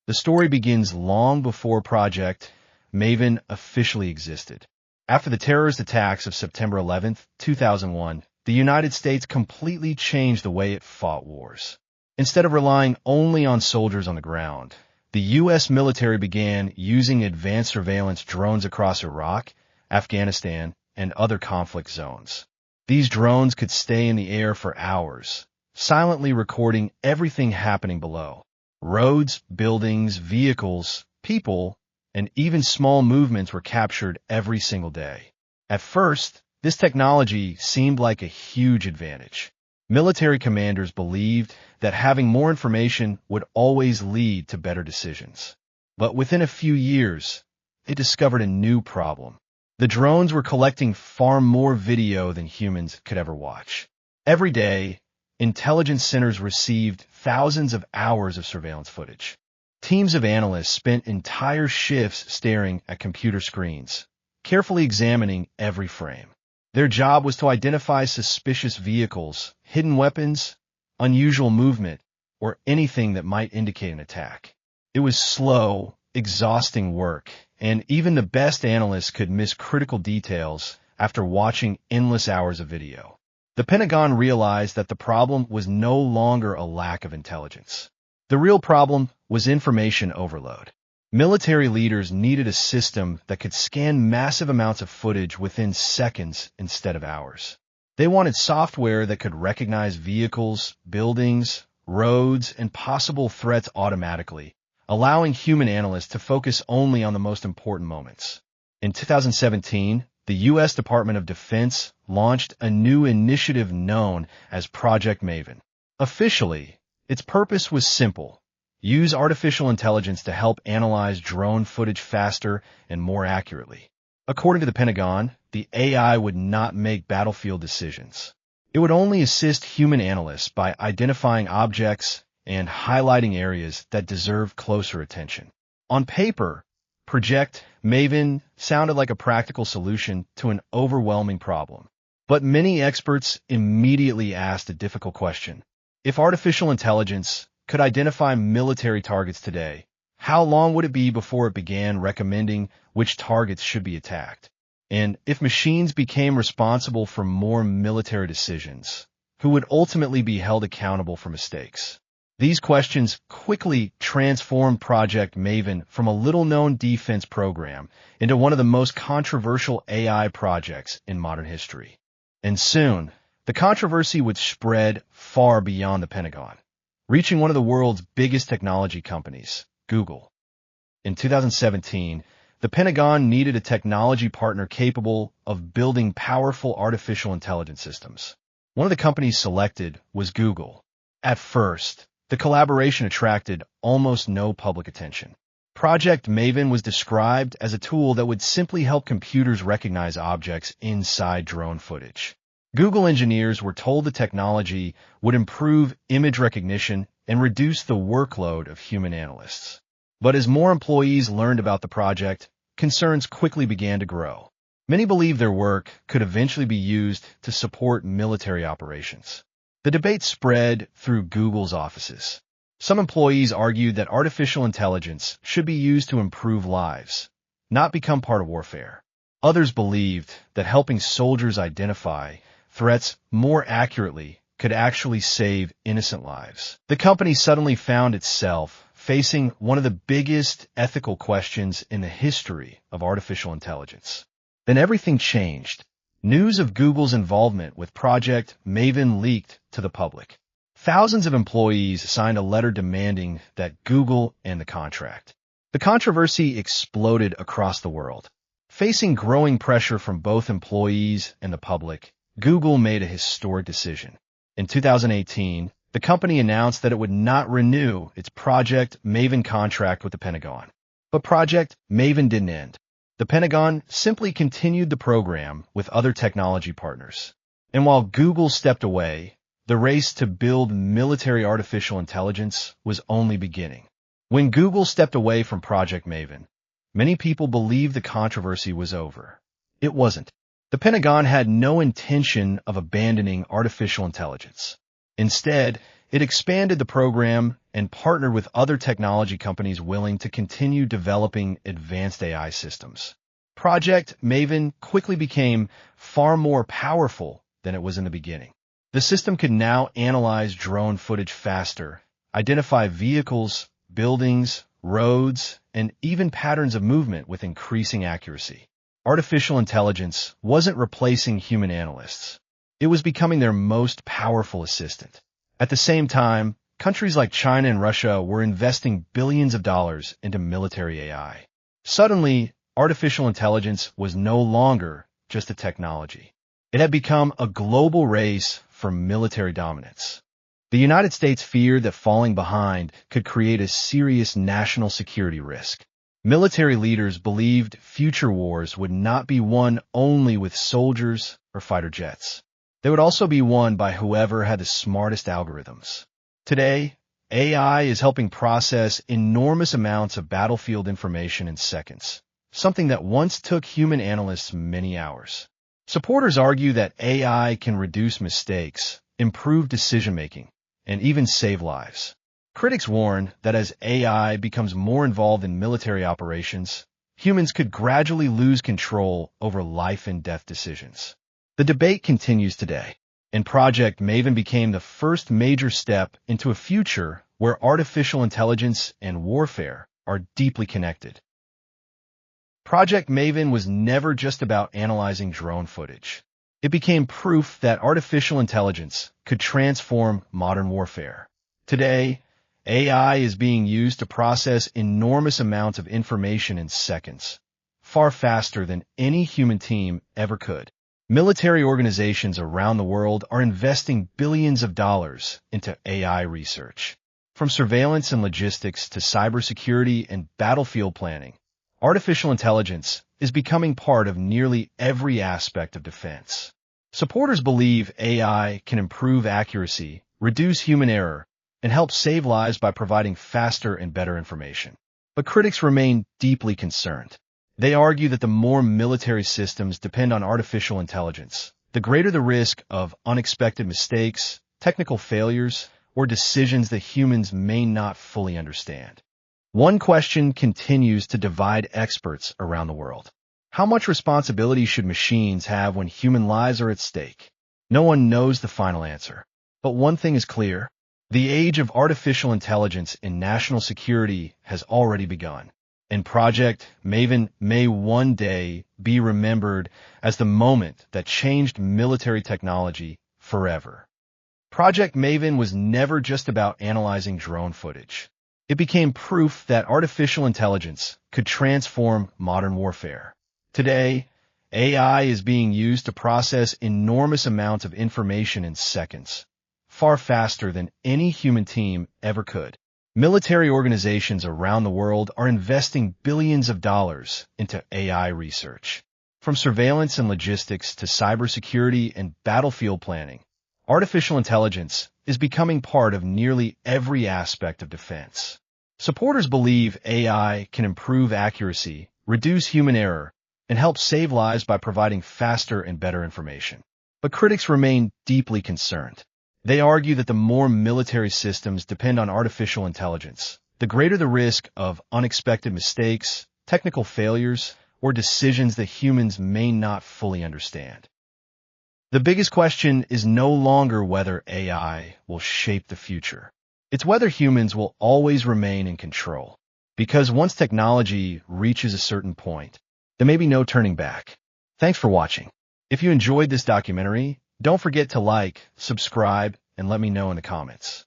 The story begins long before Project Maven officially existed. After the terrorist attacks of September 11th, 2001, the United States completely changed the way it fought wars. Instead of relying only on soldiers on the ground, the U.S. military began using advanced surveillance drones across Iraq, Afghanistan, and other conflict zones. These drones could stay in the air for hours, silently recording everything happening below. Roads, buildings, vehicles, people, and even small movements were captured every single day. At first, this technology seemed like a huge advantage. Military commanders believed that having more information would always lead to better decisions. But within a few years, they discovered a new problem. The drones were collecting far more video than humans could ever watch. Every day, intelligence centers received thousands of hours of surveillance footage. Teams of analysts spent entire shifts staring at computer screens, carefully examining every frame. Their job was to identify suspicious vehicles, hidden weapons, unusual movement, or anything that might indicate an attack. It was slow, exhausting work, and even the best analysts could miss critical details after watching endless hours of video. The Pentagon realized that the problem was no longer a lack of intelligence. The real problem was information overload. Military leaders needed a system that could scan massive amounts of footage within seconds instead of hours. They wanted software that could recognize vehicles, buildings, roads, and possible threats automatically, allowing human analysts to focus only on the most important moments. In 2017, the U.S. Department of Defense launched a new initiative known as Project Maven. Officially, its purpose was simple: use artificial intelligence to help analyze drone footage faster and more accurately. According to the Pentagon, the AI would not make battlefield decisions. It would only assist human analysts by identifying objects and highlighting areas that deserve closer attention. On paper, Project Maven sounded like a practical solution to an overwhelming problem. But many experts immediately asked a difficult question. If artificial intelligence could identify military targets today, how long would it be before it began recommending which targets should be attacked? And if machines became responsible for more military decisions, who would ultimately be held accountable for mistakes? These questions quickly transformed Project Maven from a little-known defense program into one of the most controversial AI projects in modern history. And soon, the controversy would spread far beyond the Pentagon, reaching one of the world's biggest technology companies, Google. In 2017, the Pentagon needed a technology partner capable of building powerful artificial intelligence systems. One of the companies selected was Google. At first, the collaboration attracted almost no public attention. Project Maven was described as a tool that would simply help computers recognize objects inside drone footage. Google engineers were told the technology would improve image recognition and reduce the workload of human analysts. But as more employees learned about the project, concerns quickly began to grow. Many believed their work could eventually be used to support military operations. The debate spread through Google's offices. Some employees argued that artificial intelligence should be used to improve lives, not become part of warfare. Others believed that helping soldiers identify threats more accurately could actually save innocent lives. The company suddenly found itself facing one of the biggest ethical questions in the history of artificial intelligence. Then everything changed. News of Google's involvement with Project Maven leaked to the public. Thousands of employees signed a letter demanding that Google end the contract. The controversy exploded across the world. Facing growing pressure from both employees and the public, Google made a historic decision. In 2018, the company announced that it would not renew its Project Maven contract with the Pentagon. But Project Maven didn't end. The Pentagon simply continued the program with other technology partners. And while Google stepped away, the race to build military artificial intelligence was only beginning. When Google stepped away from Project Maven, many people believed the controversy was over. It wasn't. The Pentagon had no intention of abandoning artificial intelligence. Instead, It expanded the program and partnered with other technology companies willing to continue developing advanced AI systems. Project Maven quickly became far more powerful than it was in the beginning. The system could now analyze drone footage faster, identify vehicles, buildings, roads, and even patterns of movement with increasing accuracy. Artificial intelligence wasn't replacing human analysts. It was becoming their most powerful assistant. At the same time, countries like China and Russia were investing billions of dollars into military AI. Suddenly, artificial intelligence was no longer just a technology. It had become a global race for military dominance. The United States feared that falling behind could create a serious national security risk. Military leaders believed future wars would not be won only with soldiers or fighter jets. They would also be won by whoever had the smartest algorithms. Today, AI is helping process enormous amounts of battlefield information in seconds, something that once took human analysts many hours. Supporters argue that AI can reduce mistakes, improve decision-making, and even save lives. Critics warn that as AI becomes more involved in military operations, humans could gradually lose control over life and death decisions. The debate continues today, and Project Maven became the first major step into a future where artificial intelligence and warfare are deeply connected. Project Maven was never just about analyzing drone footage. It became proof that artificial intelligence could transform modern warfare. Today, AI is being used to process enormous amounts of information in seconds, far faster than any human team ever could. Military organizations around the world are investing billions of dollars into AI research. From surveillance and logistics to cybersecurity and battlefield planning, artificial intelligence is becoming part of nearly every aspect of defense. Supporters believe AI can improve accuracy, reduce human error, and help save lives by providing faster and better information. But critics remain deeply concerned. They argue that the more military systems depend on artificial intelligence, the greater the risk of unexpected mistakes, technical failures, or decisions that humans may not fully understand. One question continues to divide experts around the world. How much responsibility should machines have when human lives are at stake? No one knows the final answer. But one thing is clear. The age of artificial intelligence in national security has already begun, and Project Maven may one day be remembered as the moment that changed military technology forever. Project Maven was never just about analyzing drone footage. It became proof that artificial intelligence could transform modern warfare. Today, AI is being used to process enormous amounts of information in seconds, far faster than any human team ever could. Military organizations around the world are investing billions of dollars into AI research. From surveillance and logistics to cybersecurity and battlefield planning, artificial intelligence is becoming part of nearly every aspect of defense. Supporters believe AI can improve accuracy, reduce human error, and help save lives by providing faster and better information. But critics remain deeply concerned. They argue that the more military systems depend on artificial intelligence, the greater the risk of unexpected mistakes, technical failures, or decisions that humans may not fully understand. The biggest question is no longer whether AI will shape the future. It's whether humans will always remain in control. Because once technology reaches a certain point, there may be no turning back. Thanks for watching. If you enjoyed this documentary, don't forget to like, subscribe, and let me know in the comments.